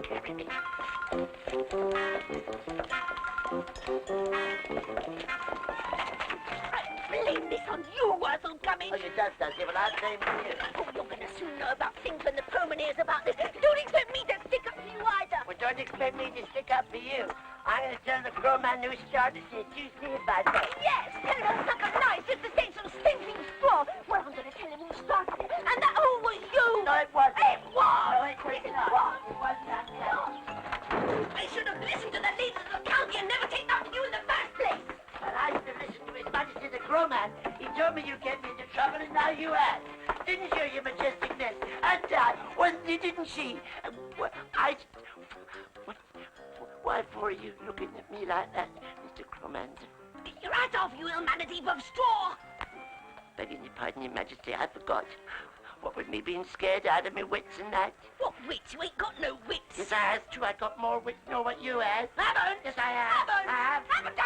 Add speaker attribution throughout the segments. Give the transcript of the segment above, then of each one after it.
Speaker 1: Blame this on you, Worzel Gummidge.
Speaker 2: Oh, you does it, but I'll blame you.
Speaker 1: Oh, you're going to soon know about things when the Crowman hears about this. Don't expect me to stick up for you either.
Speaker 2: Well, don't expect me to stick up for you. I'm going to tell the Crowman who started this. You see about that.
Speaker 1: Yes, tell him all suck of nice just to say some stinking straw. Well, I'm going to tell him who started it. And that who was you.
Speaker 2: No, it wasn't.
Speaker 1: It was.
Speaker 2: No, it was not. It was not.
Speaker 1: I should have listened to the leaders of the county and never taken after you in the first place.
Speaker 2: Well, I used to listen to His Majesty the Crowman. He told me you'd get me into trouble, and now you have. Didn't you, your majesticness? And well, you didn't see. Why for are you looking at me like that, Mr. Crowman?
Speaker 1: Get your hat off, you ill-mannered heap of straw.
Speaker 2: Begging your pardon, your majesty, I forgot. What with me being scared out of me wits and that.
Speaker 1: What wits? You ain't got no wits.
Speaker 2: Yes, I has too. I got more wits than what you has.
Speaker 1: Haven't.
Speaker 2: Yes, I have.
Speaker 1: Haven't.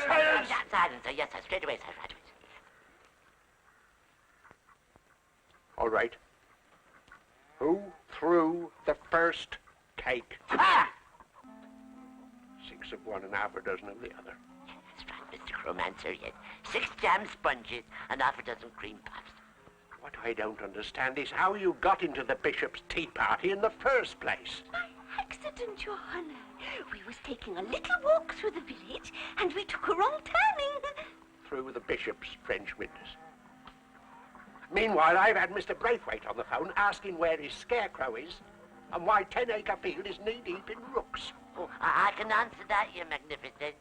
Speaker 2: Silence. Silence, sir. Yes, sir. Straight away, sir. Right away.
Speaker 3: All right. Who threw the first cake?
Speaker 2: Ah!
Speaker 3: 6 of one and half a dozen of the other.
Speaker 2: That's right, Mr. Crowman, sir. Yes. 6 jam sponges and half a dozen cream puffs.
Speaker 3: What I don't understand is how you got into the bishop's tea party in the first place.
Speaker 1: By accident, Your Honor. We was taking a little walk through the village, and we took a wrong turning.
Speaker 3: Through the bishop's French windows. Meanwhile, I've had Mr. Braithwaite on the phone asking where his scarecrow is and why 10 Acre Field is knee-deep in rooks.
Speaker 2: Oh, I can answer that, Your Magnificence.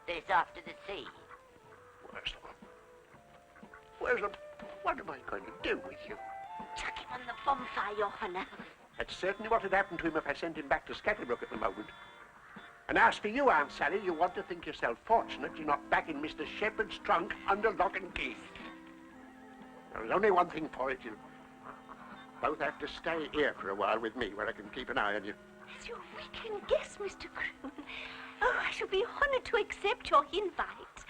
Speaker 2: It's off to the sea.
Speaker 3: Worzel, what am I going to do with you?
Speaker 1: Chuck him on the bonfire, Your Honor.
Speaker 3: That's certainly what would happen to him if I sent him back to Scatterbrook at the moment. And as for you, Aunt Sally, you want to think yourself fortunate you're not back in Mr. Shepherd's trunk under lock and key. There's only one thing for it. You both have to stay here for a while with me where I can keep an eye on you.
Speaker 1: As you can guess, Mr. Crowman. Oh, I shall be honored to accept your invite.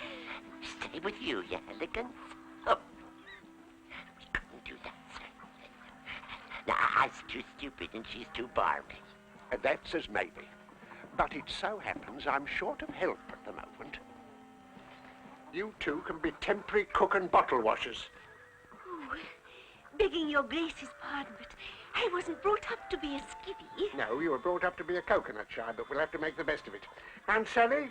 Speaker 2: Stay with you, Your Elegance. Oh, we couldn't do that, sir. Now, I's too stupid and she's too barmy.
Speaker 3: That's as maybe. But it so happens I'm short of help at the moment. You two can be temporary cook and bottle washers.
Speaker 1: Oh, begging your grace's pardon, but I wasn't brought up to be a skivvy.
Speaker 3: No, you were brought up to be a coconut shy, but we'll have to make the best of it. And Sally,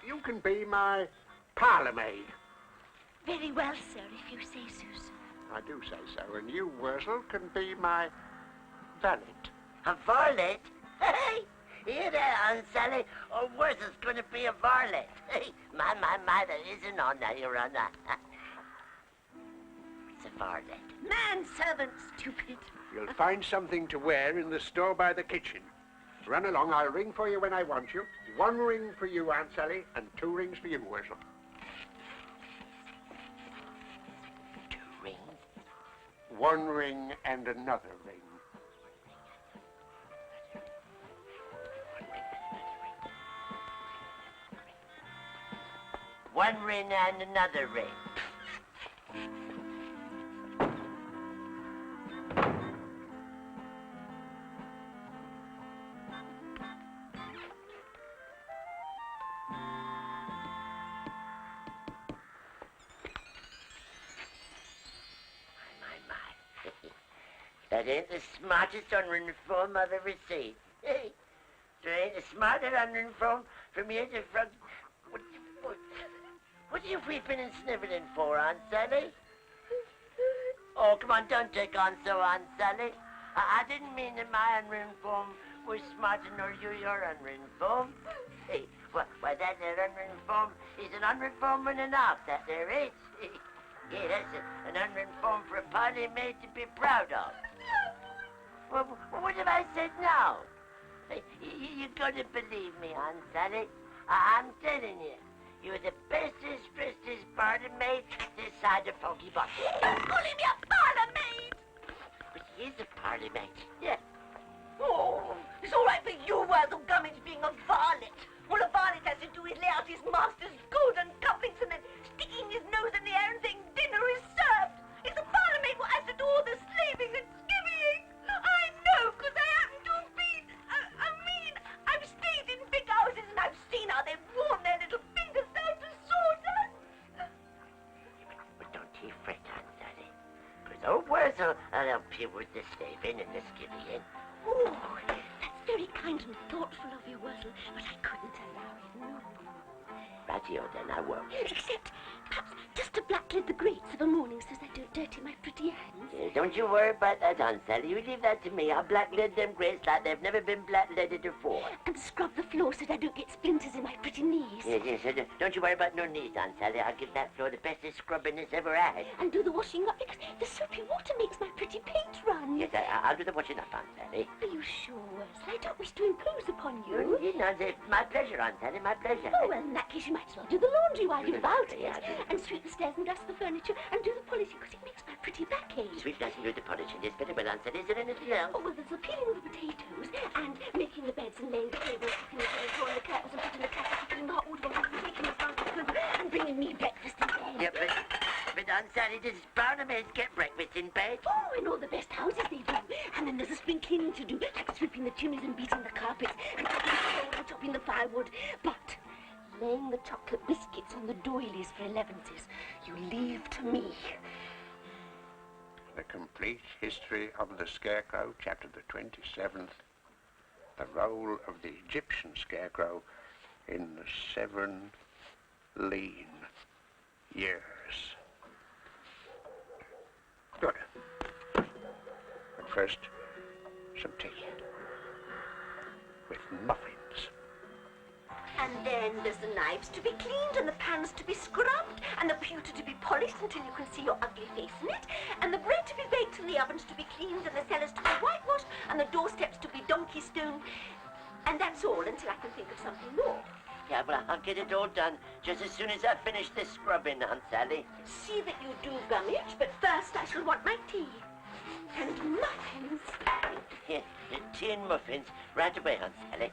Speaker 3: you can be my parlour maid.
Speaker 1: Very well, sir, if you say so, sir.
Speaker 3: I do say so. And you, Worzel, can be my valet.
Speaker 2: A varlet? Hey, hear that, Aunt Sally? Oh, Worzel's going to be a varlet. Hey, my, that is an honor, Your Honor. It's a varlet.
Speaker 1: Manservant, stupid.
Speaker 3: You'll find something to wear in the store by the kitchen. Run along, I'll ring for you when I want you. 1 ring for you, Aunt Sally, and 2 rings for you, Worzel.
Speaker 2: 2 rings?
Speaker 3: 1 ring and another ring.
Speaker 2: One ring and another ring. My. That ain't the smartest unwritten form I've ever seen. Hey, there ain't a smarter unwritten form from here to front. What have we been sniveling for, Aunt Sally? Oh, come on, don't take on so, Aunt Sally. I didn't mean that my unwritten form was smarter nor your unwritten form. Hey, why, that there unwritten form is an unwritten form and enough, that there is. Yeah, that's an unwritten form for a party maid to be proud of. Well, what have I said now? Hey, you're going to believe me, Aunt Sally. I'm telling you. You're the bestest parlour maid this side of Funky Bottom.
Speaker 1: Don't call him your parlour maid!
Speaker 2: But he is a parlour maid, yeah.
Speaker 1: Oh, it's all right for you, Worzel Gummidge, being a varlet. All a varlet has to do is lay out his master's golden cufflinks and then sticking his nose in the air and saying dinner is served. It's a parlour maid who has to do all the slaving and skivvying. I know, because I happen to have been a
Speaker 2: you with the slaving and the skivvying.
Speaker 1: Oh, that's very kind and thoughtful of you, Worzel, but I couldn't allow it, no.
Speaker 2: Rightio then, I won't.
Speaker 1: Except, perhaps, just to blacklead the grates of a morning so I don't dirty my pretty hands.
Speaker 2: Don't you worry about that, Aunt Sally. You leave that to me. I'll blacklead them grates like they've never been blackleaded before.
Speaker 1: And scrub the floor so I don't get splinters in my pretty knees.
Speaker 2: Yes. Don't you worry about no knees, Aunt Sally. I'll give that floor the bestest scrubbing it's ever had.
Speaker 1: And do the washing up because the soapy water makes my pretty paint run.
Speaker 2: Yes, I'll do the washing up, Aunt Sally.
Speaker 1: Are you sure, Worzel? I don't wish to impose upon you.
Speaker 2: It's my pleasure, Aunt Sally, my pleasure.
Speaker 1: Oh, well, in that case, you might as well do the laundry while you're about it.
Speaker 2: Yeah,
Speaker 1: and sweep the stairs and dust the furniture and do the polishing because it makes my pretty back ache.
Speaker 2: Sweep dust and do the polishing. It's very well, Aunt Sally. Is there anything else?
Speaker 1: Oh, well, there's the peeling of the potatoes and making the beds and laying the tables, cooking the chairs, drawing the curtains and putting the kettle, putting the hot water on and taking the fountain and bringing me breakfast in bed.
Speaker 2: Yeah, but Aunt Sally, does brown maids get breakfast in bed?
Speaker 1: Oh, in all the best houses they do. And then there's a spring cleaning to do, like sweeping the chimneys and beating the carpets and chopping the coal and chopping the firewood. But laying the chocolate biscuits on the doilies for 11s, you leave to me.
Speaker 3: The Complete History of the Scarecrow, chapter the 27th. The role of the Egyptian scarecrow in the 7 lean years. Good. But first, some tea. With muffins.
Speaker 1: And then there's the knives to be cleaned and the pans to be scrubbed and the pewter to be polished until you can see your ugly face in it and the bread to be baked and the ovens to be cleaned and the cellars to be whitewashed and the doorsteps to be donkey stone. And that's all until I can think of something more.
Speaker 2: Yeah, well, I'll get it all done just as soon as I finish this scrubbing, Aunt Sally.
Speaker 1: See that you do, Gummidge, but first I shall want my tea. And muffins.
Speaker 2: Yeah, tea and muffins right away, Aunt Sally.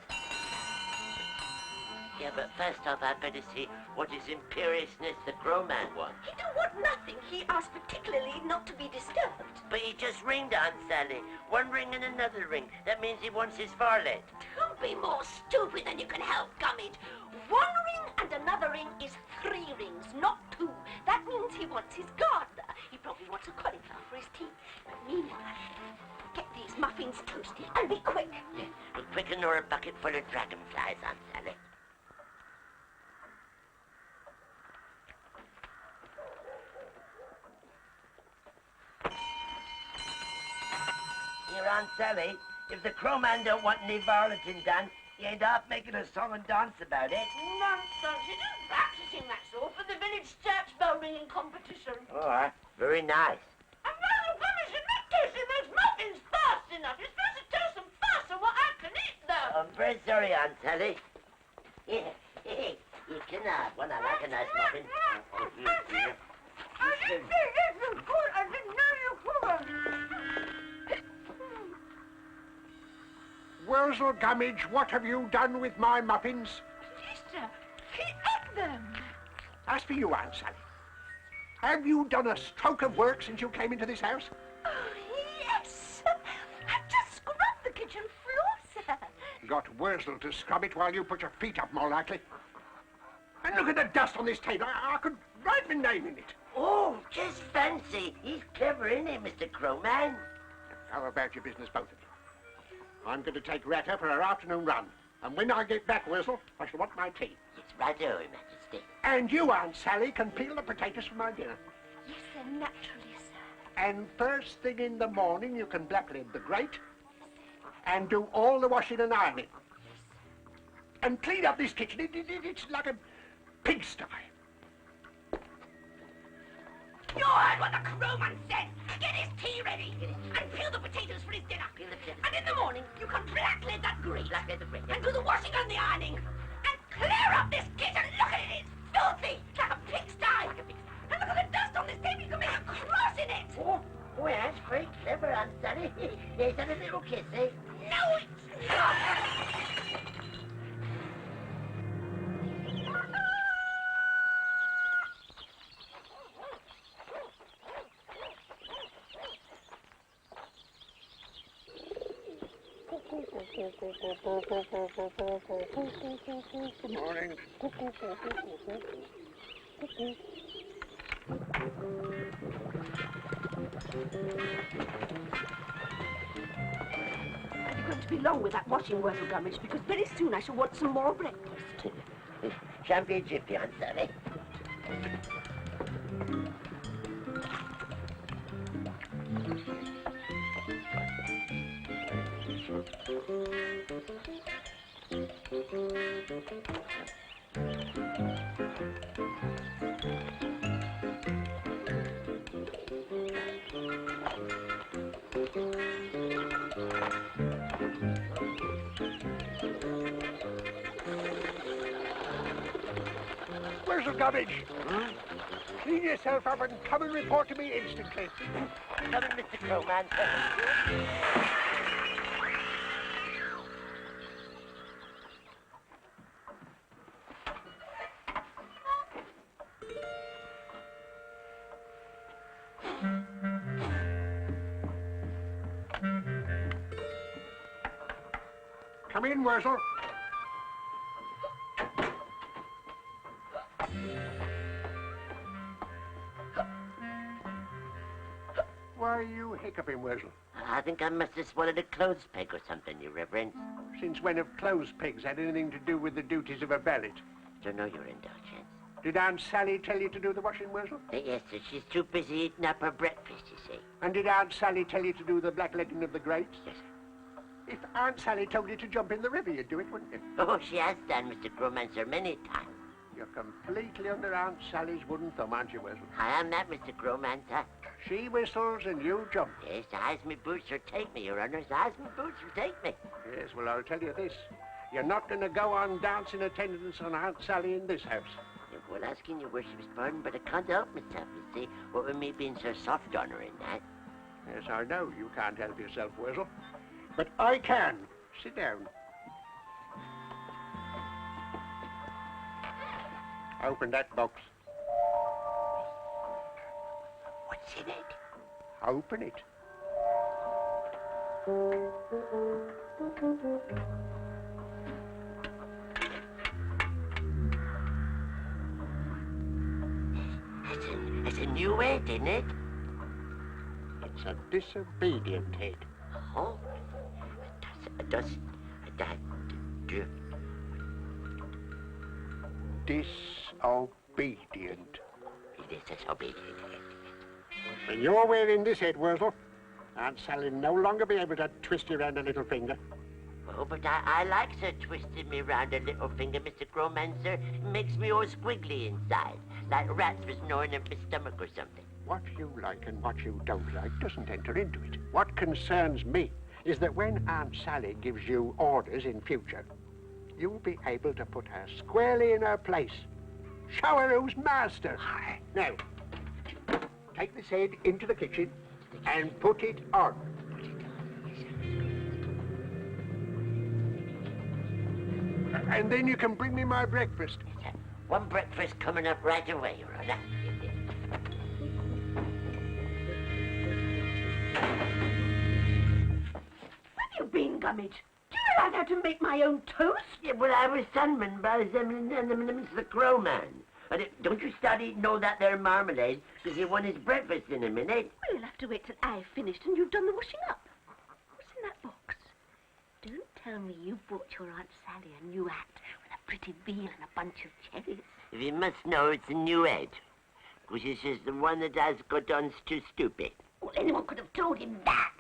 Speaker 2: Yeah, but first off, I'd better see what His Imperiousness the Crowman wants.
Speaker 1: He don't want nothing. He asked particularly not to be disturbed.
Speaker 2: But he just ringed, Aunt Sally. One ring and another ring. That means he wants his varlet.
Speaker 1: Don't be more stupid than you can help, Gummidge. 1 ring and another ring is 3 rings, not 2. That means he wants his gardener. He probably wants a cauliflower for his tea. But meanwhile, get these muffins toasted and be quick.
Speaker 2: Yeah, be quicker nor a bucket full of dragonflies, Aunt Sally. Here, Aunt Sally, if the Crowman don't want any varleting done, he ain't half making a song and dance about it.
Speaker 1: Nonsense. He's just practicing, that's all, for the village church bell ringing competition.
Speaker 2: Oh, very nice.
Speaker 1: And Worzel Gummidge, in that case, if those muffins fast enough, you're supposed to toast them fast so what I can eat them.
Speaker 2: I'm very sorry, Aunt Sally. Yeah, you can have one. I like a nice muffin.
Speaker 1: I didn't say this was good. I didn't know you could.
Speaker 3: Worzel Gummidge, what have you done with my muffins?
Speaker 1: Sister, he ate them.
Speaker 3: As for you, Aunt Sally, have you done a stroke of work since you came into this house?
Speaker 1: Oh, yes. I've just scrubbed the kitchen floor, sir.
Speaker 3: Got Worzel to scrub it while you put your feet up, more likely. And look at the dust on this table. I could write my name in it.
Speaker 2: Oh, just fancy. He's clever, isn't he, Mr. Crowman?
Speaker 3: How about your business, both of you? I'm going to take Retta for her afternoon run. And when I get back, Worzel, I shall want my tea.
Speaker 2: It's right Your Majesty.
Speaker 3: And you, Aunt Sally, can peel the potatoes for my dinner.
Speaker 1: Yes, sir, naturally, sir.
Speaker 3: And first thing in the morning, you can blacklead the grate and do all the washing and ironing. And clean up this kitchen. It's like a pigsty.
Speaker 1: You heard what the Crowman said. Get his tea ready and peel the potatoes for his dinner.
Speaker 2: Peel the potatoes.
Speaker 1: And in the morning, you can blacklead that grate.
Speaker 2: Blacklead the grate.
Speaker 1: And do the washing and the ironing. And clear up this kitchen. Look at it. It's filthy. It's like a pigsty. And look at the dust on this table. You can make a cross in it.
Speaker 2: Oh, that's very clever, Aunt Sally. Is that a little kiss, eh?
Speaker 1: No, it's not.
Speaker 3: Good morning.
Speaker 1: You're going to be long with that washing, Worzel Gummidge, because very soon I shall want some more breakfast.
Speaker 2: Shan't be a jiffy, Aunt Sally.
Speaker 3: Worzel Gummidge! Clean yourself up and come and report to me instantly.
Speaker 2: Come in, Mr. Crowman.
Speaker 3: Come in, Worzel. Why are you hiccuping, Worzel?
Speaker 2: I think I must have swallowed a clothes peg or something, Your Reverence.
Speaker 3: Since when have clothes pegs had anything to do with the duties of a valet?
Speaker 2: Don't know your indulgence.
Speaker 3: Did Aunt Sally tell you to do the washing, Worzel?
Speaker 2: Yes, sir. She's too busy eating up her breakfast, you see.
Speaker 3: And did Aunt Sally tell you to do the blackleading of the grapes?
Speaker 2: Yes, sir.
Speaker 3: If Aunt Sally told you to jump in the river, you'd do it, wouldn't you?
Speaker 2: Oh, she has done, Mr. Crowman, sir, many times.
Speaker 3: You're completely under Aunt Sally's wooden thumb, aren't you, Worzel?
Speaker 2: I am that, Mr. Crowman, sir.
Speaker 3: She whistles and you jump.
Speaker 2: Yes, eyes me boots or take me, Your Honours. Eyes me boots or take me.
Speaker 3: Yes, well, I'll tell you this. You're not going to go on dancing attendance on Aunt Sally in this house.
Speaker 2: Well, asking your worship's pardon, but I can't help myself, you see. What with me being so soft on her in that.
Speaker 3: Yes, I know you can't help yourself, Worzel. But I can. Sit down. Open that box.
Speaker 2: What's in it?
Speaker 3: Open it.
Speaker 2: It's a new head, isn't it?
Speaker 3: It's a disobedient head.
Speaker 2: Oh, does that do?
Speaker 3: Disobedient.
Speaker 2: It is disobedient.
Speaker 3: When you're wearing this head, Worzel, Aunt Sally'll no longer be able to twist you round a little finger.
Speaker 2: Oh, but I like Sir twisting me round a little finger, Mr. Crowman, sir. It makes me all squiggly inside, like rats was gnawing at my stomach or something.
Speaker 3: What you like and what you don't like doesn't enter into it. What concerns me is that when Aunt Sally gives you orders in future, you'll be able to put her squarely in her place. Show her who's master. Now, take this head into the kitchen and put it on. And then you can bring me my breakfast.
Speaker 2: One breakfast coming up right away, Your Honor.
Speaker 1: Where have you been, Gummidge? Do you realize how to make my own toast?
Speaker 2: Yeah, well, I was summoned by Mr. Crowman. Don't you start eating all that there marmalade, because you want his breakfast in a minute.
Speaker 1: Well, you'll have to wait till I've finished and you've done the washing up. What's in that box? Don't tell me you bought your Aunt Sally a new hat with a pretty veal and a bunch of cherries.
Speaker 2: If you must know, it's a new head. Because this is the one that has got on too stupid.
Speaker 1: Well, anyone could have told him that.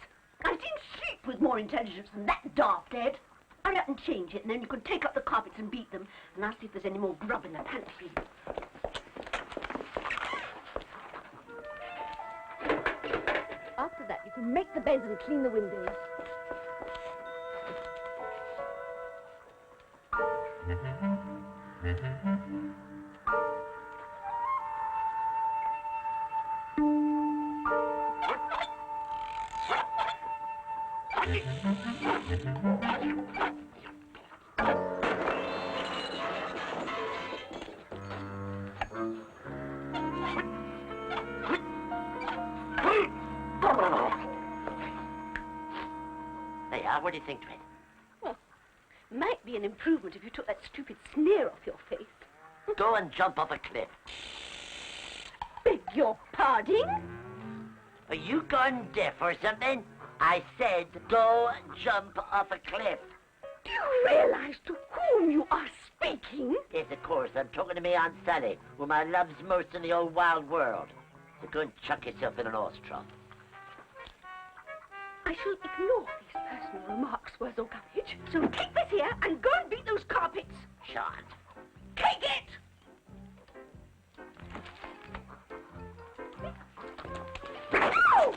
Speaker 1: I've seen sheep with more intelligence than that daft head. Hurry up and change it, and then you can take up the carpets and beat them, and I'll see if there's any more grub in the pantry. After that, you can make the beds and clean the windows.
Speaker 2: What do you think, Twin?
Speaker 1: Well, might be an improvement if you took that stupid sneer off your face.
Speaker 2: Go and jump off a cliff.
Speaker 1: Beg your pardon?
Speaker 2: Are you gone deaf or something? I said go jump off a cliff.
Speaker 1: Do you realize to whom you are speaking?
Speaker 2: Yes, of course. I'm talking to me Aunt Sally, whom I loves most in the old wild world. So go and chuck yourself in an horse trough.
Speaker 1: I shall ignore these personal remarks, Worzel Gummidge. So take this here and go and beat those carpets.
Speaker 2: Shan't.
Speaker 1: Take it! Ow!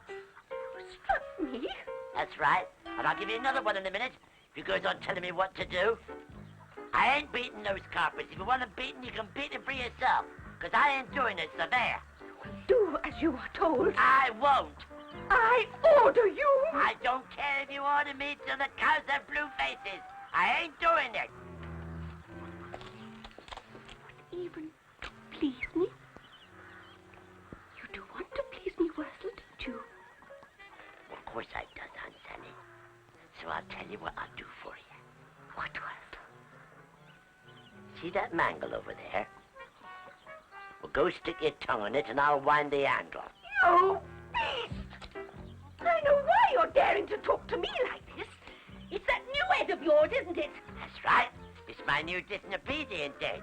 Speaker 1: You struck me.
Speaker 2: That's right. And I'll give you another one in a minute if you goes on telling me what to do. I ain't beating those carpets. If you want them beaten, you can beat them for yourself. Because I ain't doing it, so there.
Speaker 1: Do as you are told.
Speaker 2: I won't.
Speaker 1: I order you.
Speaker 2: I don't care if you order me till the cows have blue faces. I ain't doing it.
Speaker 1: Even to please me? You do want to please me, Worzel, don't you?
Speaker 2: Of course I does, Aunt Sally. So I'll tell you what I'll do for you.
Speaker 1: What, Worzel?
Speaker 2: See that mangle over there? Well, go stick your tongue on it and I'll wind the handle.
Speaker 1: You beast! I know why you're daring to talk to me like this. It's that new head of yours, isn't it?
Speaker 2: That's right. It's my new disobedient head.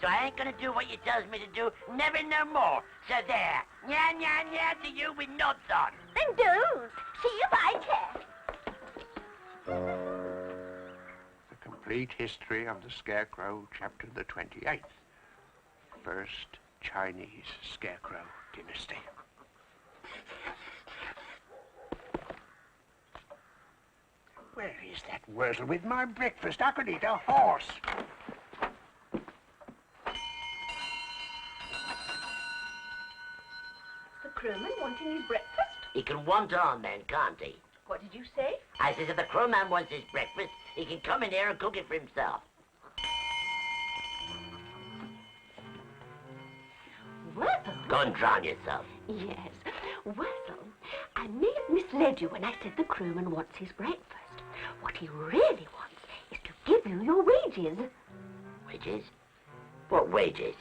Speaker 2: So I ain't gonna do what you tells me to do, never no more. So there. Nya, nya, nya to you with knobs on.
Speaker 1: Then don't. See if I care.
Speaker 3: The Complete History of the Scarecrow, Chapter the 28th. First Chinese Scarecrow Dynasty. Where is that Worzel with my breakfast? I could eat a horse.
Speaker 1: The crowman wanting his breakfast?
Speaker 2: He can want on then, can't he?
Speaker 1: What did you say?
Speaker 2: I says if the crowman wants his breakfast, he can come in here and cook it for himself.
Speaker 1: Worzel?
Speaker 2: Go and drown yourself.
Speaker 1: Yes. Worzel, I may have misled you when I said the crowman wants his breakfast. What he really wants is to give you your wages.
Speaker 2: Wages? What wages?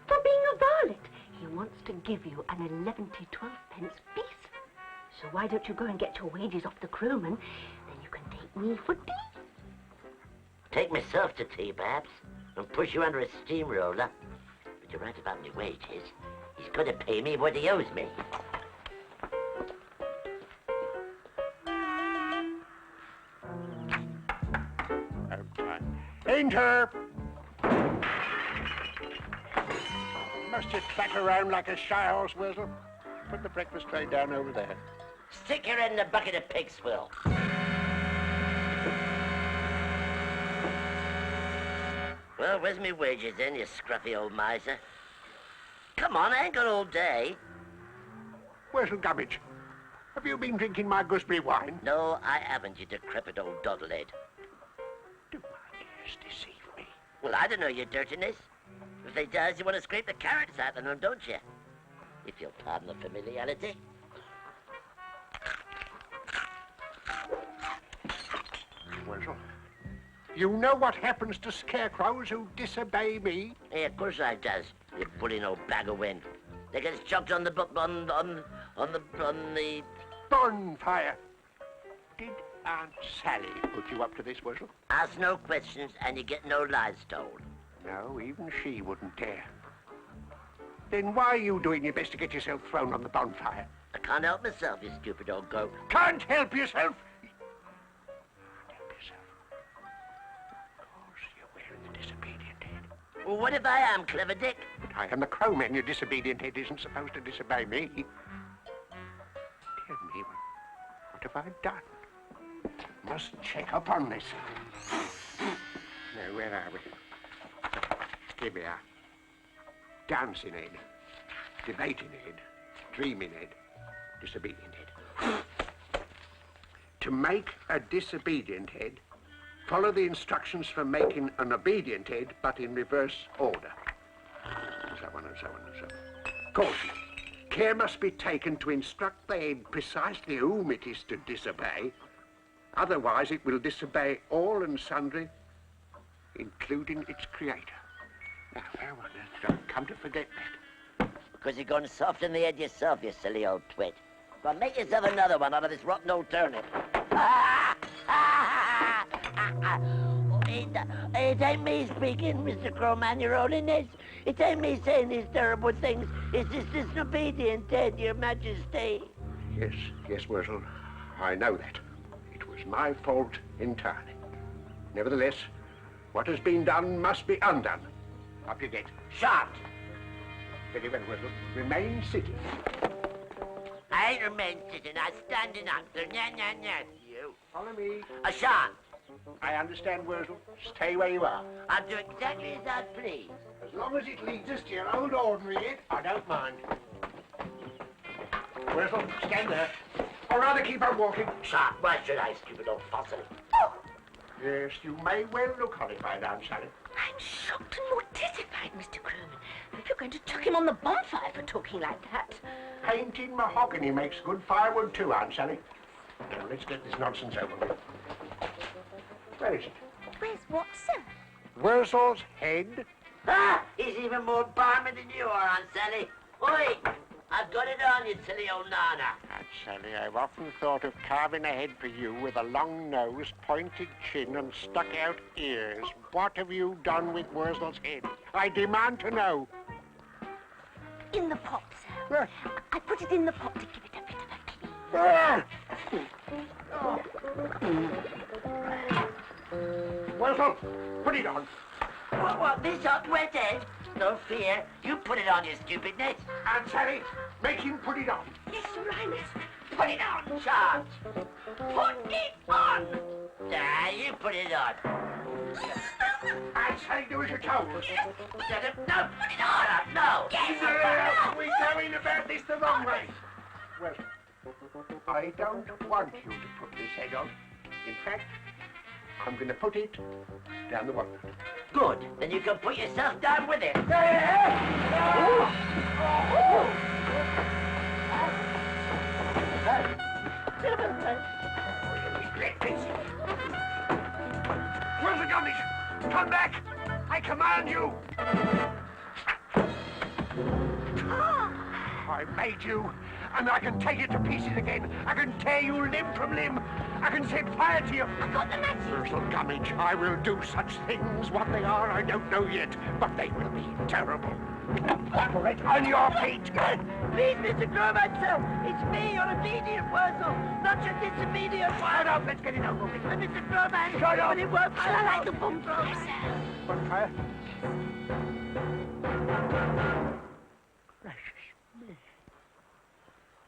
Speaker 1: For being a varlet. He wants to give you an 11 to 12 pence piece. So why don't you go and get your wages off the crowman? Then you can take me for tea.
Speaker 2: Take myself to tea, perhaps, and push you under a steamroller. But you're right about my wages. He's going to pay me what he owes me.
Speaker 3: Enter! Must you clack around like a shy horse, Worzel? Put the breakfast tray down over there.
Speaker 2: Stick your head in a bucket of pig swill. Well, where's me wages then, you scruffy old miser? Come on, I ain't got all day.
Speaker 3: Worzel Gummidge, have you been drinking my gooseberry wine?
Speaker 2: No, I haven't, you decrepit old doddlehead.
Speaker 3: Do my ears deceive me?
Speaker 2: Well, I don't know your dirtiness. If they does, you want to scrape the carrots out of them, don't you? If you'll pardon the familiarity.
Speaker 3: Worzel, you know what happens to scarecrows who disobey me?
Speaker 2: Hey, of course I does, you bullying old bag of wind. They get chucked on the
Speaker 3: Bonfire. Did Aunt Sally put you up to this, Worzel?
Speaker 2: Ask no questions and you get no lies told.
Speaker 3: No, even she wouldn't dare. Then why are you doing your best to get yourself thrown on the bonfire?
Speaker 2: I can't help myself, you stupid old goat.
Speaker 3: Can't help yourself? Can't help yourself. Of course, you're wearing the disobedient head.
Speaker 2: Well, what if I am, clever Dick?
Speaker 3: But I am the crowman. Your disobedient head isn't supposed to disobey me. Tell me, what have I done? Must check up on this. Now, where are we? Here we are. Dancing head, debating head, dreaming head, disobedient head. To make a disobedient head, follow the instructions for making an obedient head, but in reverse order. And so on and so on and so on. Caution. Care must be taken to instruct the head precisely whom it is to disobey. Otherwise, it will disobey all and sundry, including its creator. Now, where on earth did I come to forget that?
Speaker 2: Because you're going to soften the head yourself, you silly old twit. Well, make yourself another one out of this rotten old turnip. It ain't me speaking, Mr. Crowman, your holiness. It ain't me saying these terrible things. It's this disobedient dead, your majesty.
Speaker 3: Yes, yes, Worzel. I know that. It was my fault entirely. Nevertheless, what has been done must be undone. Up you get.
Speaker 2: Shot.
Speaker 3: Very well, Worzel. Remain sitting.
Speaker 2: I ain't remain sitting. I standing up. Nya, you.
Speaker 3: Follow me.
Speaker 2: A shot.
Speaker 3: I understand, Worzel. Stay where you are.
Speaker 2: I'll do exactly as I please.
Speaker 3: As long as it leads us to your old ordinary, I don't mind. Worzel, stand there. Or rather, keep on walking.
Speaker 2: Shot. Why should I, stupid old fossil?
Speaker 1: Oh,
Speaker 3: Yes, you may well look horrified, Aunt Sally.
Speaker 1: I'm shocked and mortified, Mr. Crowman. If you're going to chuck him on the bonfire for talking like that.
Speaker 3: Painted mahogany makes good firewood too, Aunt Sally. Now, let's get this nonsense over with. Where is it?
Speaker 1: Where's what, sir?
Speaker 3: Worzel's head.
Speaker 2: Ah! He's even more barmy than you are, Aunt Sally. Oi! I've got it on, you silly old nana.
Speaker 3: Aunt Sally, I've often thought of carving a head for you with a long nose, pointed chin, and stuck-out ears. What have you done with Worzel's head? I demand to know.
Speaker 1: In the pot, sir.
Speaker 3: Where?
Speaker 1: I put it in the pot to give it a bit of a clean.
Speaker 3: Ah! Worzel, put it on.
Speaker 2: What, this hot wet head? No fear. You put it on, you stupidness.
Speaker 3: Aunt Sally, make him put it on.
Speaker 1: Yes, Your Highness.
Speaker 2: Put it on, Charles. Put it on. You put it on.
Speaker 3: Aunt Sally, do as you're told.
Speaker 2: No, put it on. No.
Speaker 3: We're going about this the wrong way. Well, I don't want you to put this head on. In fact, I'm going to put it down the water.
Speaker 2: Good. Then you can put yourself down with it.
Speaker 3: Worzel Gummidge, come back! I command you! I made you, and I can take it to pieces again. I can tear you limb from limb. I can set fire to you.
Speaker 1: I've got the match.
Speaker 3: Worzel Gummidge, I will do such things. What they are, I don't know yet, but they will be terrible. Operate on your feet.
Speaker 2: Please, Mr. Crowman, sir. It's me, your obedient Worzel, not your disobedient one.
Speaker 3: Shut up, let's get it over with.
Speaker 2: Mr. Crowman,
Speaker 3: Shut up.
Speaker 2: when it works,
Speaker 1: I like the bonfire, sir.
Speaker 3: Bonfire? Gracious me.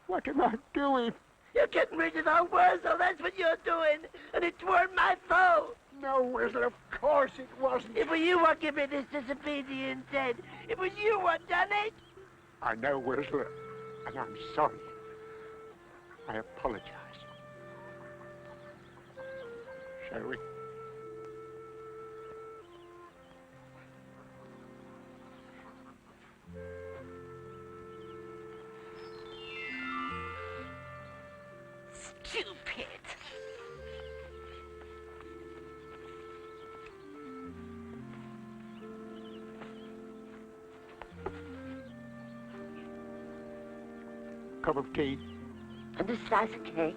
Speaker 3: What am I doing?
Speaker 2: You're getting rid of our Worzel, that's what you're doing. And it weren't my fault.
Speaker 3: No, Worzel, of course it wasn't.
Speaker 2: It was you what gave me this disobedient dead. It was you what done it.
Speaker 3: I know, Worzel, and I'm sorry. I apologize. Shall we?
Speaker 1: Stupid.
Speaker 3: Cup of tea.
Speaker 2: And a slice of cake.